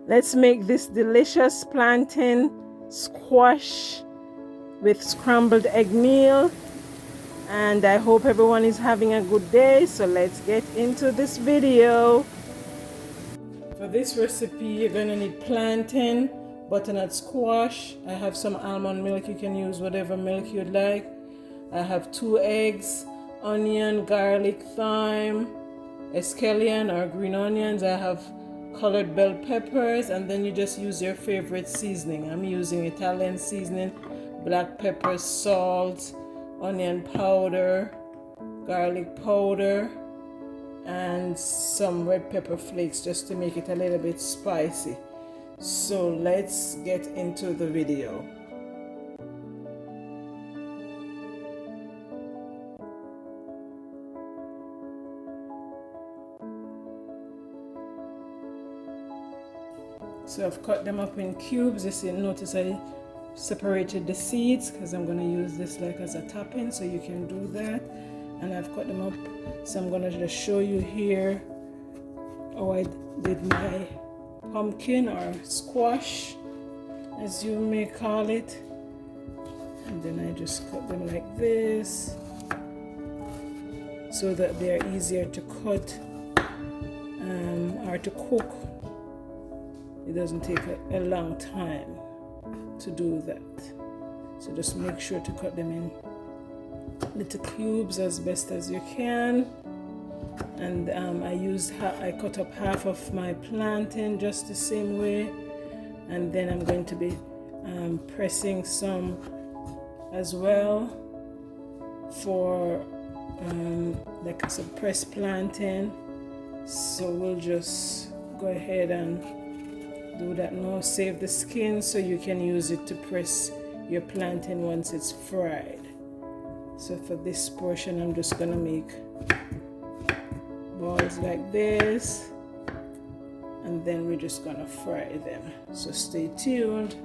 Let's make this delicious plantain squash with scrambled egg meal. And I hope everyone is having a good day. So let's get into this video. For this recipe, you're gonna need plantain, butternut squash. I have some almond milk. You can use whatever milk you'd like. I have 2 eggs, onion, garlic, thyme, escallion or green onions. I have colored bell peppers, and then you just use your favorite seasoning. I'm using Italian seasoning, black pepper, salt, onion powder, garlic powder, and some red pepper flakes just to make it a little bit spicy. So let's get into the video. So I've cut them up in cubes. You see, notice I separated the seeds because I'm going to use this like as a topping, so you can do that. And I've cut them up, so I'm going to just show you here how I did my pumpkin or squash, as you may call it. And then I just cut them like this so that they are easier to cut or to cook. It doesn't take a long time to do that. So just make sure to cut them in little cubes as best as you can. And I cut up half of my plantain just the same way. And then I'm going to be pressing some as well for like some pressed plantain. So we'll just go ahead and do that now. Save the skin so you can use it to press your plantain once it's fried. So for this portion, I'm just gonna make balls like this, and then we're just gonna fry them. So stay tuned.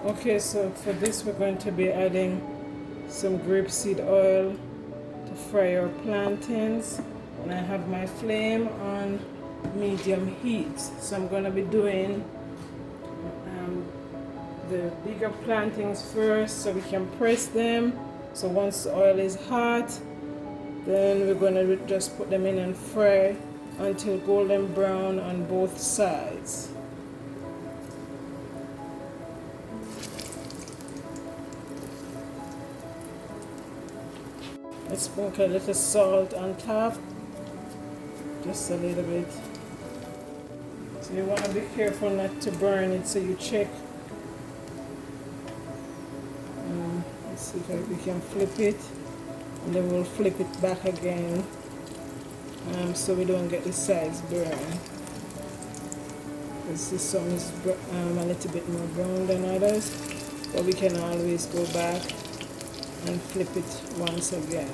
Okay, so for this we're going to be adding some grapeseed oil to fry our plantains, and I have my flame on medium heat. So I'm going to be doing the bigger plantains first so we can press them. So once the oil is hot, then we're going to just put them in and fry until golden brown on both sides. Let's sprinkle a little salt on top, just a little bit. So you want to be careful not to burn it, so you check. Let's see if we can flip it, and then we'll flip it back again, so we don't get the sides burned. This one is a little bit more brown than others, but we can always go back and flip it once again.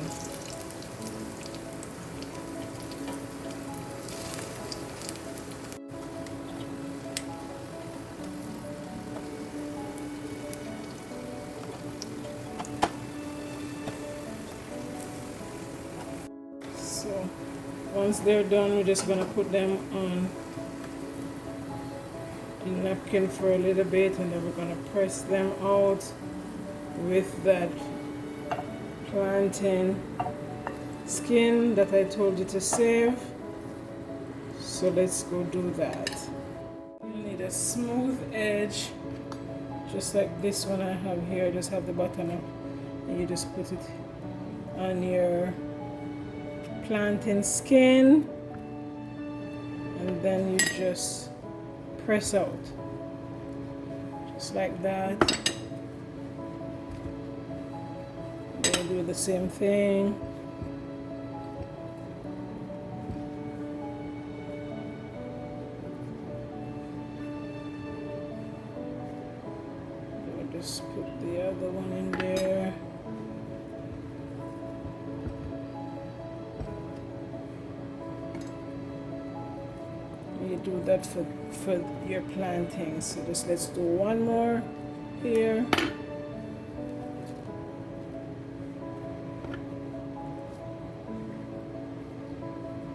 So once they're done, we're just going to put them on a napkin for a little bit, and then we're going to press them out with that plantain skin that I told you to save. So let's go do that. You need a smooth edge, just like this one I have here. Just have the button up, and you just put it on your plantain skin, and then you just press out, just like that. Do the same thing. I'll just put the other one in there. You do that for your plantains. So just let's do one more here.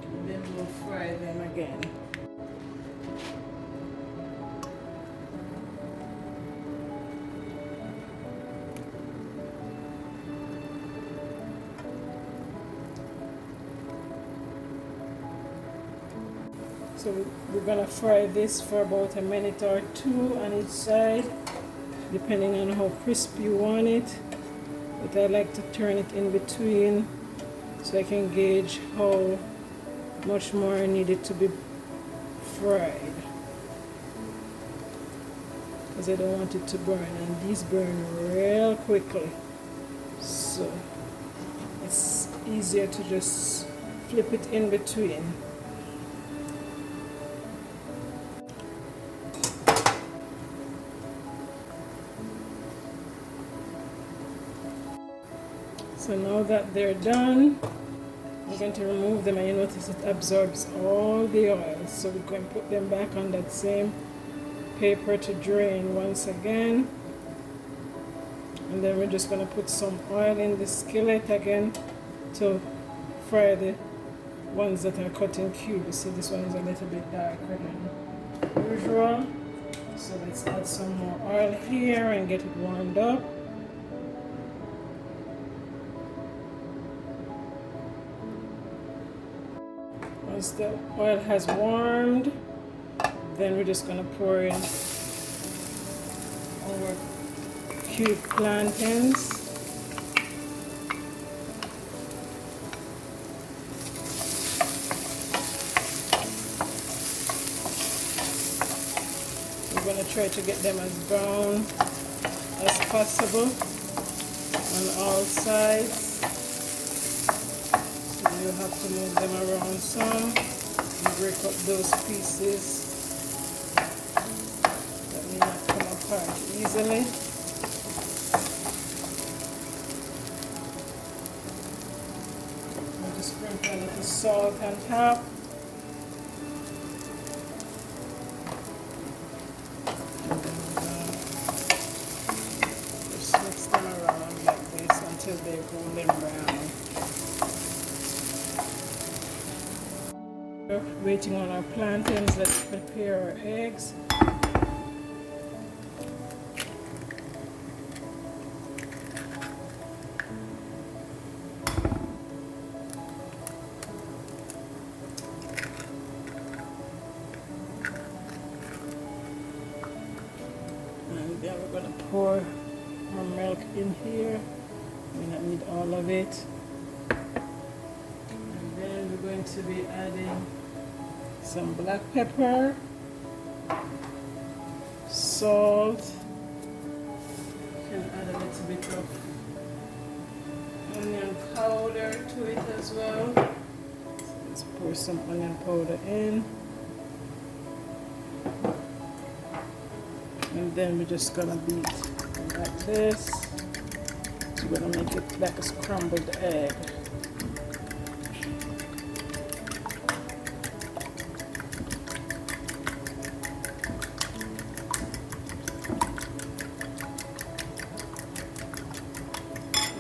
And then we'll fry them again. So we're gonna fry this for about a minute or two on each side, depending on how crispy you want it. But I like to turn it in between so I can gauge how much more I need it to be fried, because I don't want it to burn, and these burn real quickly, so it's easier to just flip it in between. So now that they're done, I'm going to remove them, and you notice it absorbs all the oil. So we're going to put them back on that same paper to drain once again. And then we're just going to put some oil in the skillet again to fry the ones that are cut in cubes. See, this one is a little bit darker than usual. So let's add some more oil here and get it warmed up. Once the oil has warmed, then we're just going to pour in our cubed plantains. We're going to try to get them as brown as possible on all sides. You have to move them around some and break up those pieces that may not come apart easily. I'll just sprinkle a little salt on top. Just mix them around like this until they're golden brown. Waiting on our plantains, let's prepare our eggs. And then we're going to pour our milk in here. We don't need all of it. And then we're going to be adding some black pepper, salt. You can add a little bit of onion powder to it as well. So let's pour some onion powder in. And then we're just gonna beat like this. So we're gonna make it like a scrambled egg.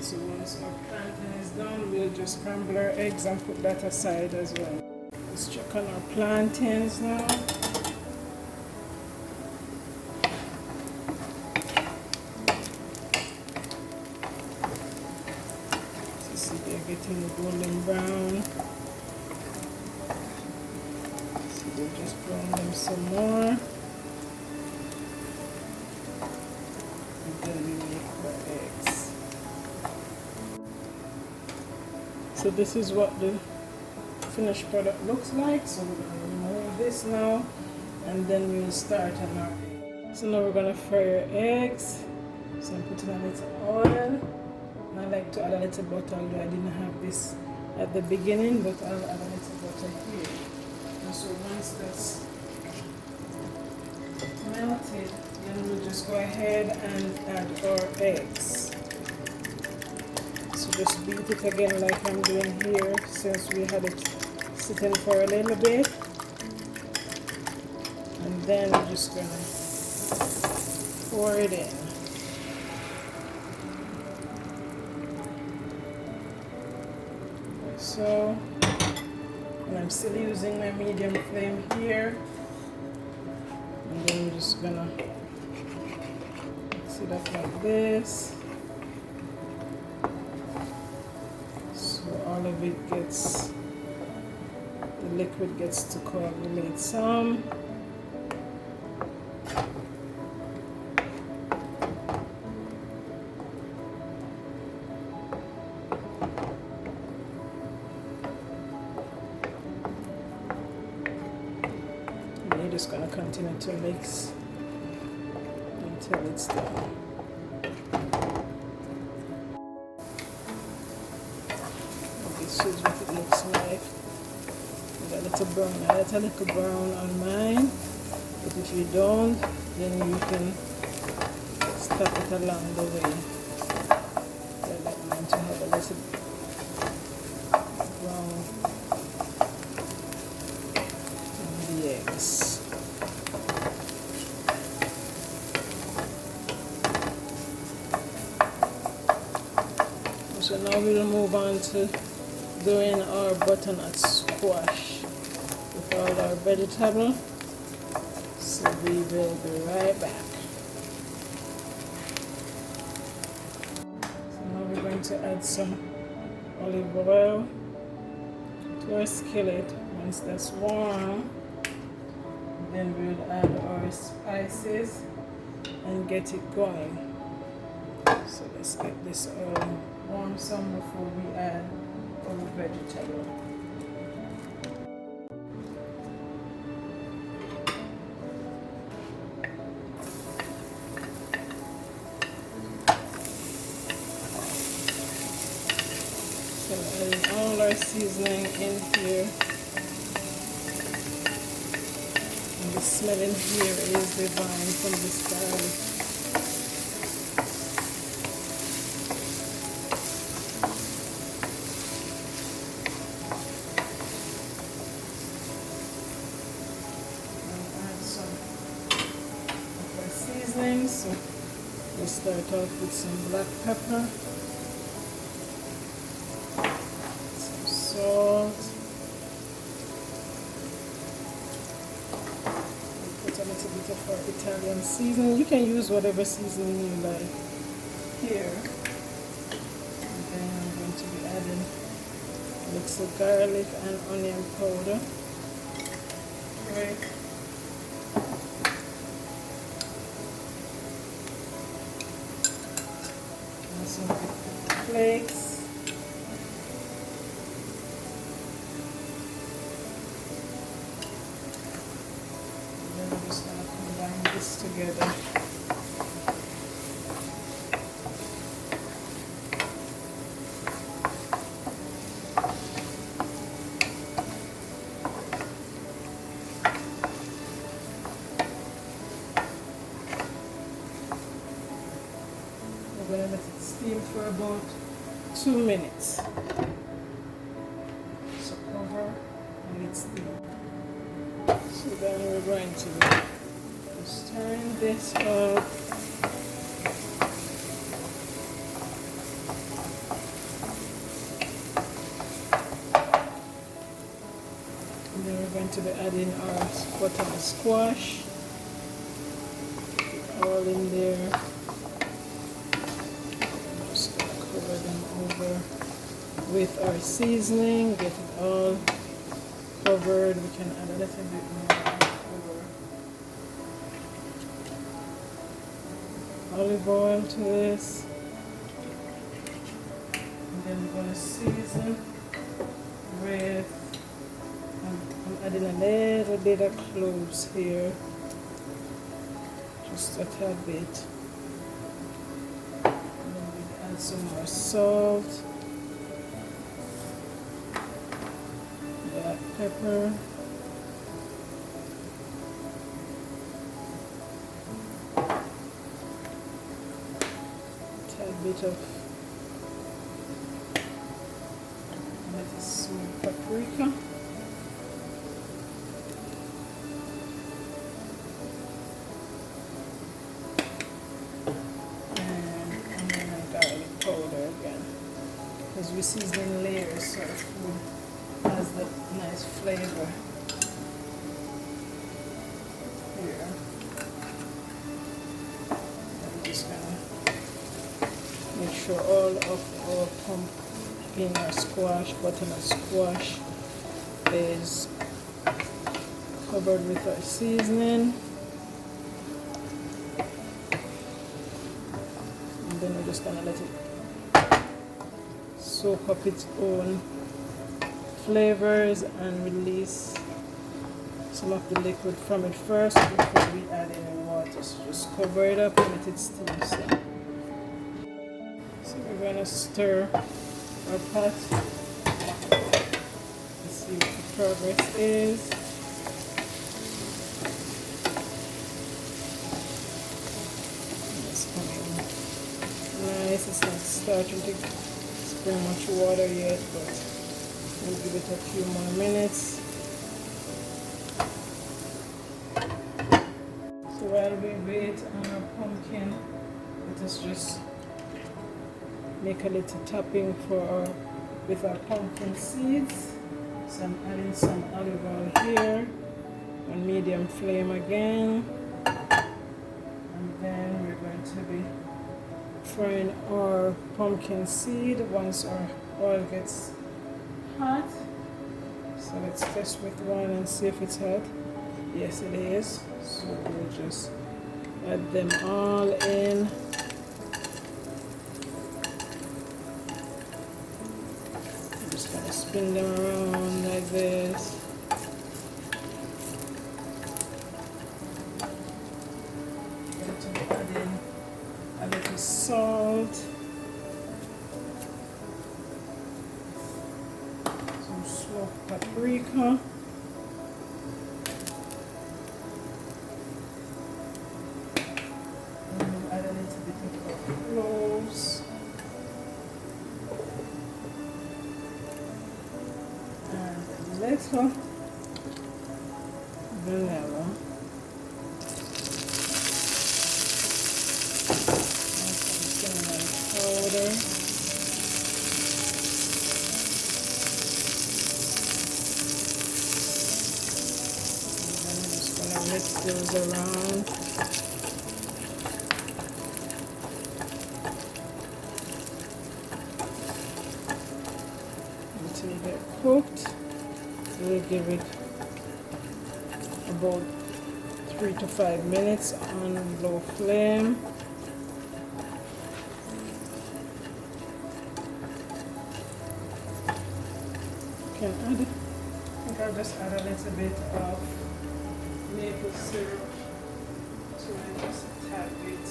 So once our plantain is done, we'll just scramble our eggs and put that aside as well. Let's check on our plantains now. So see, they're getting the golden brown. So we'll just brown them some more. And then we make our eggs. So this is what the finished product looks like. So we're going to remove this now, and then we'll start on our eggs. So now we're going to fry our eggs. So I'm putting a little oil. And I like to add a little butter, although I didn't have this at the beginning, but I'll add a little butter here. And so once that's melted, then we'll just go ahead and add our eggs. So just beat it again like I'm doing here, since we had it sitting for a little bit. And then we're just gonna pour it in. So, and I'm still using my medium flame here. And then we're just gonna mix it up like this. So all of it gets, the liquid gets to coagulate some. You're just going to continue to mix until it's done. This is what it looks like. With a little brown. I add a little brown on mine, but if you don't, then you can stop it along the way. I like mine to have a little brown on the eggs. So now we'll move on to doing our butternut squash with all our vegetable. So we will be right back. So now we're going to add some olive oil to our skillet. Once that's warm, then we'll add our spices and get it going. So let's get this oil warm some before we add our vegetable. So adding all our seasoning in here. And the smell in here is divine from this garlic. So we start off with some black pepper, some salt, we put a little bit of our Italian seasoning. You can use whatever seasoning you like here. And then I'm going to be adding a little garlic and onion powder. Right. Some flakes, and then we're just going to combine this together. We're going to let it steam for about 2 minutes. So cover and let it steam. So then we're going to be stirring this up. And then we're going to be adding our butternut squash. All in there. Them over with our seasoning, get it all covered. We can add a little bit more olive oil to this, and then we're going to season with, I'm adding a little bit of cloves here, just a tad bit. Some more salt, black pepper, a tad bit of sweet paprika, be seasoning layers so the food has the nice flavor. Here. I'm just gonna make sure all of our pumpkin or squash, butternut squash, is covered with our seasoning. And then we're just gonna let it soak up its own flavors and release some of the liquid from it first before we add any water. So just cover it up and let it steam some. So we're gonna stir our pot. Let's see what the progress is. It's coming nice. It's not starting to spring much water yet, but we'll give it a few more minutes. So while we wait on our pumpkin, let us just make a little topping with our pumpkin seeds. So I'm adding some olive oil here on medium flame again, and then we're going to be frying our pumpkin seed once our oil gets hot. So let's test with one and see if it's hot. Yes, it is. So we'll just add them all in. I'm just gonna spin them around like this. Going to add in a little salt, some smoked paprika, and we'll add a little bit of cloves, and a little vanilla. Powder. And then I'm just going to mix those around. Until they get cooked. We'll give it about 3 to 5 minutes on low flame. Can add, I think I'll just add a little bit of maple syrup to it, just a tad bit.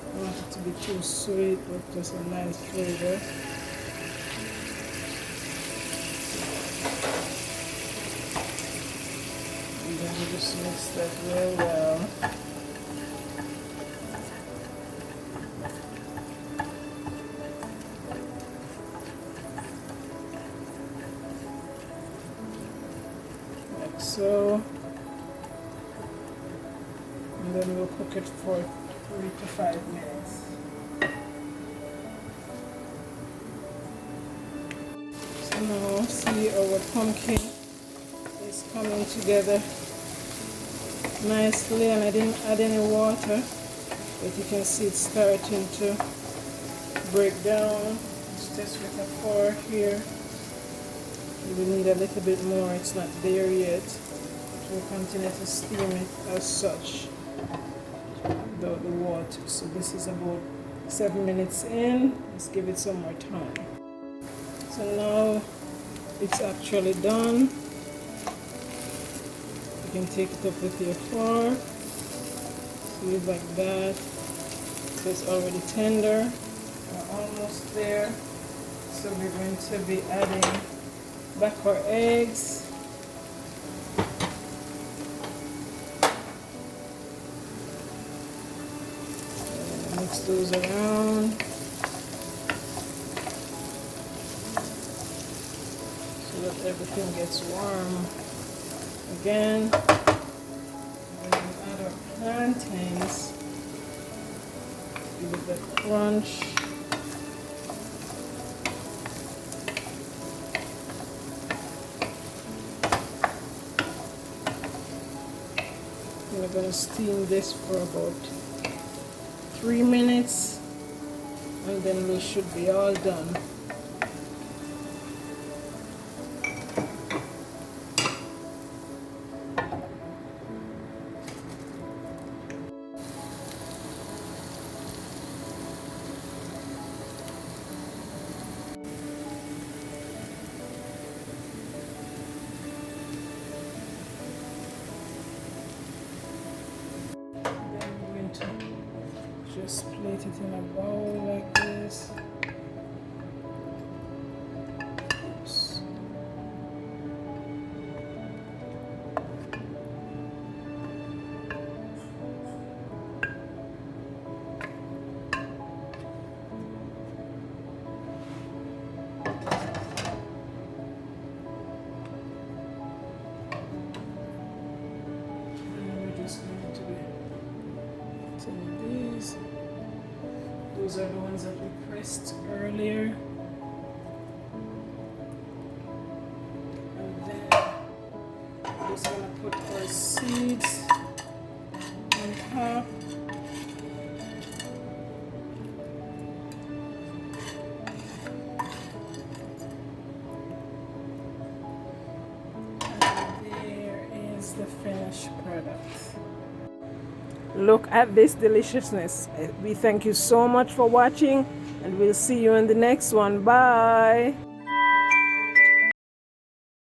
I don't want it to be too sweet, but just a nice flavor. And then we just mix that real well. So, and then we'll cook it for 3 to 5 minutes. So now see our pumpkin is coming together nicely, and I didn't add any water, but you can see it's starting to break down. It's just with a fork here. We need a little bit more, it's not there yet. We'll continue to steam it as such without the water. So this is about 7 minutes in. Let's give it some more time. So now it's actually done. You can take it up with your fork. See it like that. So it's already tender. We're almost there. So we're going to be adding back our eggs. Mix those around so that everything gets warm again. And then we add our plantains. Give it that crunch. we're going to steam this for about 3 minutes, and then we should be all done. Just plate it in a bowl like this. Oops. And we're just going to be putting these. Those are the ones that we pressed earlier. And then I'm just going to put our seeds on top. And there is the finished product. Look at this deliciousness. We thank you so much for watching, and we'll see you in the next one. Bye.